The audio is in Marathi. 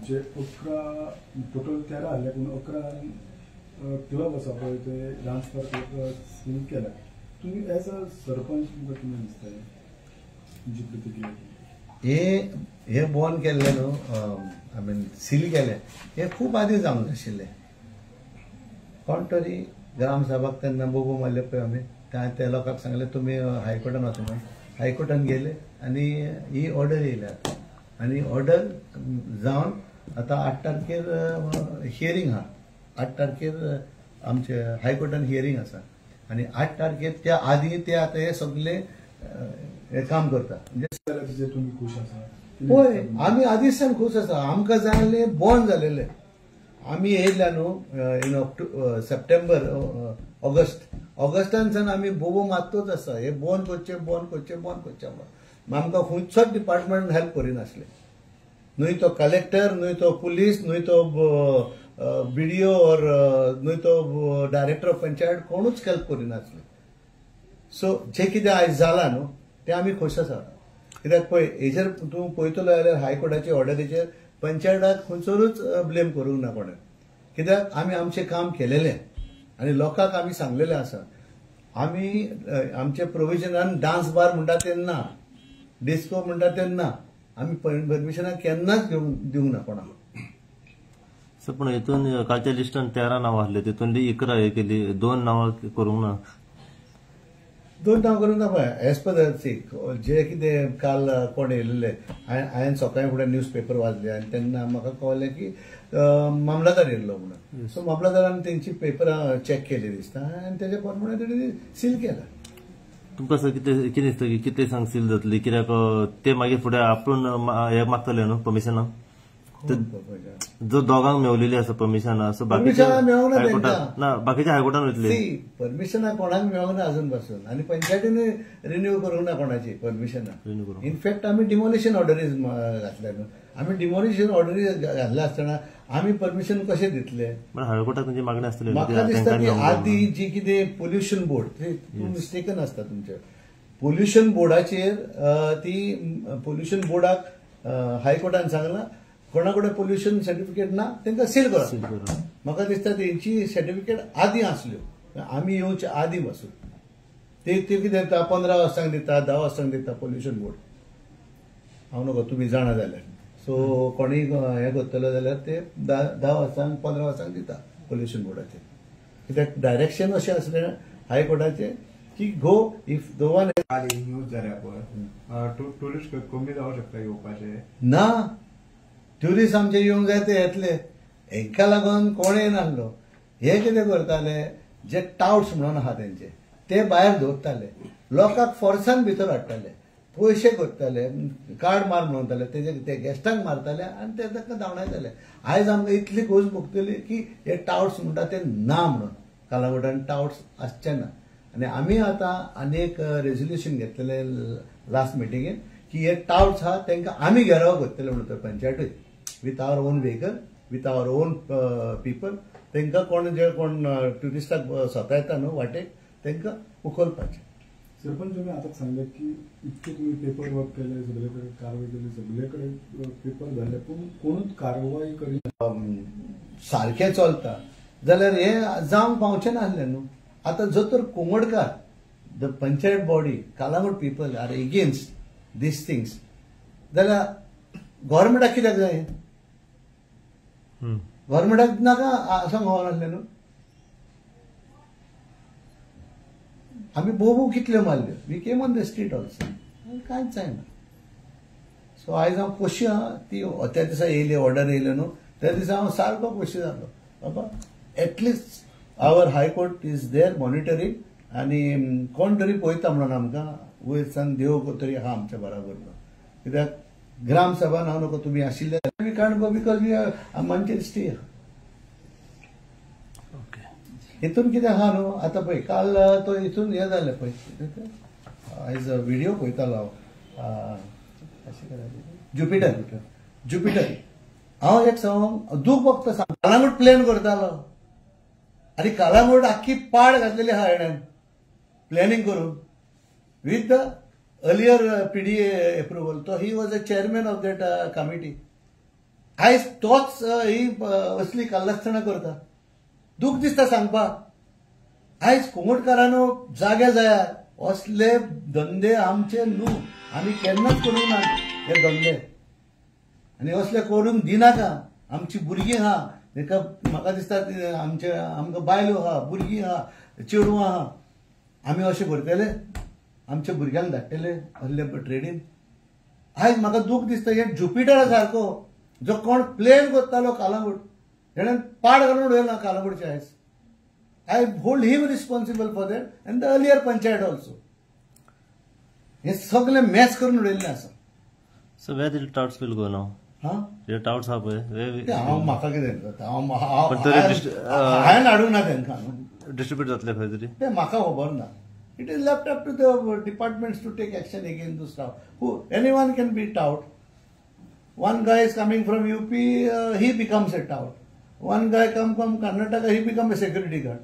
जे 11 टोटल 13 आल्याकडून 11 क्लब असा पळय ते डान्स पार्क सील केला. तुम्ही ॲज अ सरपंच तुमकां कितें दिसता तुमची प्रतिक्रिया? हे बॉन केल्ले न्हू, आय मीन सील केले हे खूप आधी जावंक नाशिल्ले. कोण तरी ग्रामसभाक तेन्ना बोबो मारले पळय आमी, त्या लोकांक सांगले तुमी हायकोर्टान वचा म्हणून. हायकोर्टान गेले आनी ही ऑर्डर येयल्या आनी ऑर्डर जावन आतां 8 तारखेर हियरींग आहा. 8 तारखेर आमचे हायकोर्टान हियरींग आसा आनी 8 तारखेर त्या आदी ते आतां हे सगळे हे काम करता. म्हणजे तुम्ही खुश आसा? पळय आमी आदींसान खूश आसा. आमकां जाय आसलें बॉन जालेले. आमी येयल्या न्हू इन सप्टेंबर ऑगस्टानसान आमी बोबो मारतोच आसा हे बॉन करचे म्हणून. आमकां खंयचोच डिपार्टमेंट हेल्प करिनासले. न्हय तो कलेक्टर, न्हय तो पुलीस, न्हय तो BDO और न्हय तो डायरेक्टर ऑफ पंचायत कोणूच हेल्प करिनासले. सो जे कितें आयज जालां न्हू ते आमी खूश आसा. कित्याक पळय हेजेर तूं पळयतलो जाल्यार हायकोर्टाचे ऑर्डरीचेर पंचायताक खंयसरूच ब्लेम करूंक ना कोणें. कित्याक आमी आमचें काम केलेलें आनी लोकांक आमी सांगलेलें आसा. आमी आमचे प्रोविजनान डान्स बार म्हणटा तेन्ना, डिस्को म्हणटा तेन्ना आमी परमिशनां केन्नाच दिवंक ना कोणाक. सर पण हितून कालच्या लिस्टान 13 नांवां आसले, तितूंतली 11 हे केली, 2 नांवां करूंक ना. 2 नांव करूंक ना पळय. एज पर जे कितें काल कोण येयलेले हांवें सकाळीं फुडें न्यूज पेपर वाचले आनी तेन्ना म्हाका कळलें की मामलादार येयल्लो म्हणून. सो मामलादारान तेंची पेपरां चॅक केली दिसता आनी तेजे प्रमाणे तेणी सील केला. तुमकां सर कितें दिसता की कितले सांग सील जातली? कित्याक ते मागीर फुडें आपूण हे मागतले न्हू परमिशनां. जर दोगांक मेवलेली आसा परमिशनां सो बाकीच्या हायकोर्टान वयतले. परमिशनां कोणाक मेळोंक ना अजून पासून आनी पंचायतीन रिन्यू करूंक ना कोणाची परमिशनां. इनफॅक्ट आमी डिमोलिशन ऑर्डरीज घातल्या न्हू. आमी डिमोलिशन ऑर्डरीज घातल्या आसतना आमी परमिशन कशें दितले? हायकोर्टाक तुमची मागणी आसतली. म्हाका दिसता की आदी जी कितें पोल्युशन बोर्ड मिस्टेकन आसता तुमचे. पोल्युशन बोर्डाचेर ती पोल्युशन बोर्डाक हायकोर्टान सांगलां कोणा कडेन पोल्युशन सर्टिफिकेट ना तांकां सील करा. म्हाका दिसता तेंची सर्टिफिकेट आदी आसल्यो आमी येवचे आदी पासून. ते कितें दिता 15 वर्सांक दिता, 10 वर्सांक दिता पोल्युशन बोर्ड. हांव नकळो तुमी जाणा जाल्यार. सो कोणीय हें करतलो जाल्यार ते 10 वर्सांक 15 वर्सांक दिता पोल्युशन बोर्डाचेर. कित्याक डायरेक्शन अशें आसलें हायकोर्टाचें की go if the one news जाल्या पळय टुरिस्ट कमी जावंक शकता येवपाचे ना. ट्युरिस्ट आमचे येवंक जाय ते येतले. हेंका लागून कोणेय नासलो. हे कितें करताले जे टाउट्स म्हणून आहा तेंचे ते भायर दवरताले. लोकांक फोर्सान भितर हाडटाले, पयशे करताले, कार्ड मार म्हणटाले, ते गेस्टांक मारताले आनी ते ताका धांवडायताले. आयज आमकां इतली खोस भोगतली की हे टाउट्स म्हणटा ते ना म्हणून. कालावडान टाउट्स आसचे ना. आनी आमी आतां आनी एक रेझोल्युशन घेतलेले लास्ट मिटिंगेन की हे टाउट्स आहा तांकां आमी घेराव करतले म्हणून पंचायतूय with our own vehicle, with our own people. तांकां कोण जे कोण ट्युरिस्टाक स्वता येता न्हू वाटेक तांकां उखलपाचें. सरपंच तुम्ही आता सांगले की इतके तुम्ही पेपर वर्क केले, सगळे कडेन कारवाई केली, सगळे कडेन पेपर झाले पण कोणूच कारवाई करिना. सारखें चलता जाल्यार हे जावंक पावचें नासलें न्हू. आतां जर तर कोंगडकार the panchayat body Calangute people are against this things जाल्यार गव्हर्मेंटाक कित्याक जाय? गव्हर्मेंटाक नाका सांगोवंक नासलें न्हू. आमी बोबो कितल्यो मारल्यो. We came on the street also. कांयच जायना. सो आयज हांव खोशी आहा. ती त्या दिसा येयली ऑर्डर येयल्यो न्हू त्या दिसा हांव सारको खोशी जालो. बाबा at least our high court is there monitoring आनी कोण तरी पळयता म्हणून आमकां वयरसान देव तरी आहा आमच्या बराबर. कित्याक ग्रामसभान हांव नकळो तुमी आशिल्ले we can't go because we are मानचेर स्टे. हितून कितें आहा न्हू आतां पळय काल तो हितून हे जालें पळय आयज व्हिडिओ पळयतालो हांव ज्युपिटर. हांव एक सांग दूख फक्त सांग कालांगूट प्लेन करतालो आनी कालांगूट आख्खी पाड घातलेली आहा हेणेन प्लॅनिंग करून with the earlier PDA approval. So he was a chairman of that committee. आयज तोच ही असली कल्लास्थाना करता. दूख दिसता सांगपाक. आयज कुंगटकारांनो जागे जायार असले धंदे आमचे न्हू. आमी केन्नाच करूंक ना हे धंदे. आनी असले करूंक दिनाका. आमची भुरगीं आहा ताका म्हाका दिसता आमकां बायलो आहा, भुरगीं आहा, चेडूं आहा. आमी अशें करतले, आमच्या भुरग्यांक धाडटले असले ट्रेडीन. आयज म्हाका दूख दिसता हे ज्युपिटरा सारको जो कोण प्लेन करतालो कालांगूट तेणें पाड घालून उडयला कालांगूटचे आयज. I hold him responsible for that end the earlier panchayat also. हे सगळे मॅच करून उडयल्लें आसा. सो वेर दील टाउट्स विल गो नाव? हे टाउट्स आहा पळय हांव म्हाका कितें करता. हांवें हाडूंक ना तांकां. डिस्ट्रीब्यूट जातले खंय तरी ते म्हाका खबर ना. It is left up to the departments to take action against those tout. Anyone can be tout. One guy is coming from UP, he becomes a tout. One guy come from Karnataka, he becomes a security guard.